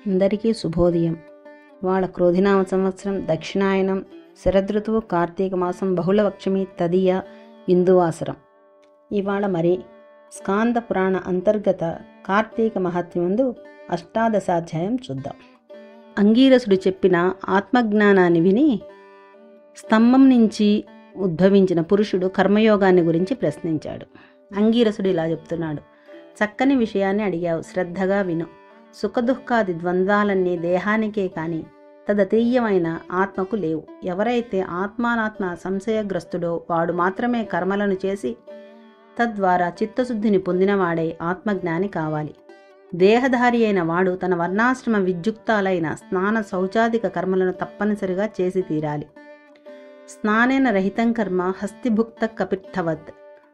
అందరికీ శుభోదయం. వాళ్ళ క్రోధినామ సంవత్సరం దక్షిణాయనం, శరదృతువు కార్తీక మాసం, బహుళపక్షమి తదియ ఇందువాసరం. ఇవాళ మరి స్కాంద పురాణ అంతర్గత కార్తీక మహాత్మ్యమందు అష్టాదశాధ్యాయం చూద్దాం. అంగీరసుడు చెప్పిన ఆత్మజ్ఞానాన్ని విని స్తంభం నుంచి ఉద్భవించిన పురుషుడు కర్మయోగాన్ని గురించి ప్రశ్నించాడు. అంగీరసుడు ఇలా చెప్తున్నాడు: చక్కని విషయాన్ని అడిగావు, శ్రద్ధగా విను. సుఖదుఖాది ద్వంద్వాలన్నీ దేహానికే కాని తదతీయమైన ఆత్మకు లేవు. ఎవరైతే ఆత్మానాత్మ సంశయగ్రస్తుడో వాడు మాత్రమే కర్మలను చేసి తద్వారా చిత్తశుద్ధిని పొందినవాడై ఆత్మజ్ఞాని కావాలి. దేహధారి అయిన వాడు తన వర్ణాశ్రమ విద్యుక్తాలైన స్నాన శౌచాదిక కర్మలను తప్పనిసరిగా చేసి తీరాలి. స్నానేన రహితం కర్మ హస్తిభుక్త కపిర్థవత్.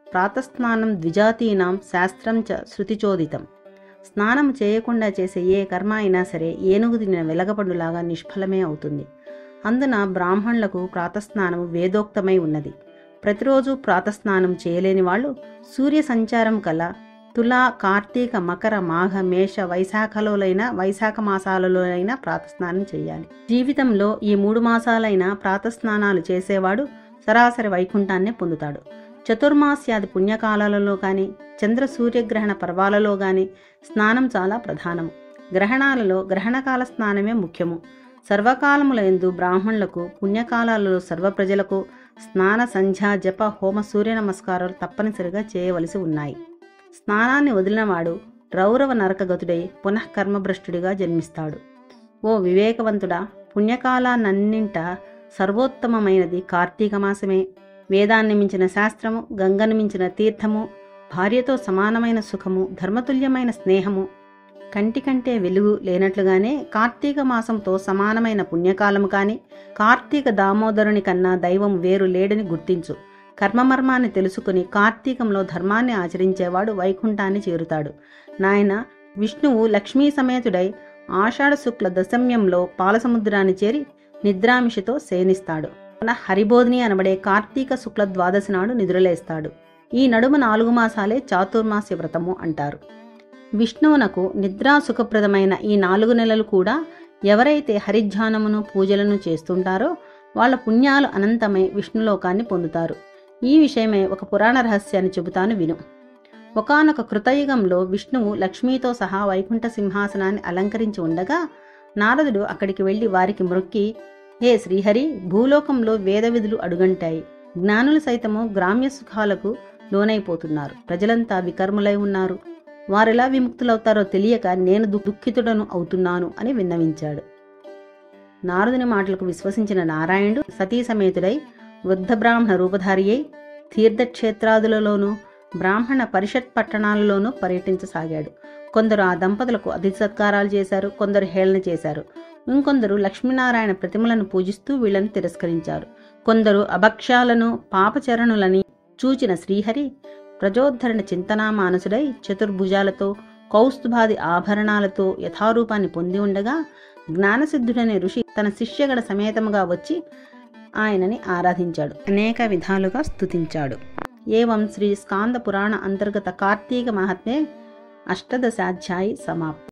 ప్రాతస్నానం ద్విజాతీనాం శాస్త్రం చ శృతిచోదితం. స్నానం చేయకుండా చేసే ఏ కర్మ అయినా సరే ఏనుగు తినిన వెలగపండులాగా నిష్ఫలమే అవుతుంది. అందున బ్రాహ్మణులకు ప్రాతస్నానం వేదోక్తమై ఉన్నది. ప్రతిరోజు ప్రాతస్నానం చేయలేని వాళ్ళు సూర్య సంచారం కల తులా, కార్తీక, మకర, మాఘ, మేష, వైశాఖ మాసాలలోనైనా ప్రాతస్నానం చేయాలి. జీవితంలో ఈ 3 మాసాలైనా ప్రాతస్నానాలు చేసేవాడు సరాసరి వైకుంఠాన్నే పొందుతాడు. చతుర్మాస్యాది పుణ్యకాలాలలో కానీ చంద్ర సూర్యగ్రహణ పర్వాలలో కానీ స్నానం చాలా ప్రధానము. గ్రహణాలలో గ్రహణకాల స్నానమే ముఖ్యము. సర్వకాలములందు బ్రాహ్మణులకు, పుణ్యకాలాలలో సర్వ ప్రజలకు స్నాన, సంధ్యా, జప, హోమ, సూర్య నమస్కారాలు తప్పనిసరిగా చేయవలసి ఉన్నాయి. స్నానాన్ని వదిలినవాడు రౌరవ నరకగతుడై పునఃకర్మభ్రష్టుడిగా జన్మిస్తాడు. ఓ వివేకవంతుడా, పుణ్యకాలాన్నింట సర్వోత్తమమైనది కార్తీక మాసమే. వేదాన్ని మించిన శాస్త్రము, గంగను మించిన తీర్థము, భార్యతో సమానమైన సుఖము, ధర్మతుల్యమైన స్నేహము, కంటికంటే వెలుగు లేనట్లుగానే కార్తీక మాసంతో సమానమైన పుణ్యకాలము కాని కార్తీక దామోదరుని కన్నా దైవం వేరు లేడని గుర్తించు. కర్మమర్మాన్ని తెలుసుకుని కార్తీకంలో ధర్మాన్ని ఆచరించేవాడు వైకుంఠాన్ని చేరుతాడు. నాయన, విష్ణువు లక్ష్మీ సమేతుడై ఆషాఢ శుక్ల దశమ్యంలో పాలసముద్రాన్ని చేరి నిద్రామిషితో శయనిస్తాడు. హరిబోధిని అనబడే కార్తీక శుక్ల ద్వాదశి నాడు నిద్రలేస్తాడు. ఈ నడుమ 4 మాసాలే చాతుర్మాస్య వ్రతము అంటారు. విష్ణువునకు నిద్రా సుఖప్రదమైన ఈ 4 నెలలు కూడా ఎవరైతే హరిధ్యానమును, పూజలను చేస్తుంటారో వాళ్ళ పుణ్యాలు అనంతమై విష్ణులోకాన్ని పొందుతారు. ఈ విషయమై ఒక పురాణ రహస్యాన్ని చెబుతాను విను. ఒకానొక కృతయుగంలో విష్ణువు లక్ష్మీతో సహా వైకుంఠ సింహాసనాన్ని అలంకరించి ఉండగా నారదుడు అక్కడికి వెళ్లి వారికి మ్రొక్కి, హే శ్రీహరి, భూలోకంలో వేద విధులు అడుగంటాయి. జ్ఞానులు సైతము గ్రామ్య సుఖాలకు లోనైపోతున్నారు. ప్రజలంతా వికర్ములై ఉన్నారు. వారెలా విముక్తులవుతారో తెలియక నేను దుఃఖితుడను అవుతున్నాను అని విన్నవించాడు. నారదుని మాటలకు విశ్వసించిన నారాయణుడు సతీ సమేతుడై వృద్ధ బ్రాహ్మణ రూపధారి అయి తీర్థక్షేత్రాదులలోనూ బ్రాహ్మణ పరిషత్ పట్టణాలలోనూ పర్యటించసాగాడు. కొందరు ఆ దంపతులకు అతిథి సత్కారాలు చేశారు, కొందరు హేళన చేశారు. ఇంకొందరు లక్ష్మీనారాయణ ప్రతిమలను పూజిస్తూ వీళ్లను తిరస్కరించారు. కొందరు అభక్ష్యాలను, పాపచరణులని చూచిన శ్రీహరి ప్రజోద్ధరణ చింతనామానసుడై చతుర్భుజాలతో, కౌస్తుభాది ఆభరణాలతో యథారూపాన్ని పొంది ఉండగా జ్ఞానసిద్ధుడనే ఋషి తన శిష్యగణ సమేతముగా వచ్చి ఆయనని ఆరాధించాడు, అనేక విధాలుగా స్తుతించాడు. ఏవం శ్రీ స్కాంద పురాణ అంతర్గత కార్తీక మహాత్మ్యే అష్టాదశాధ్యాయి సమాప్తం.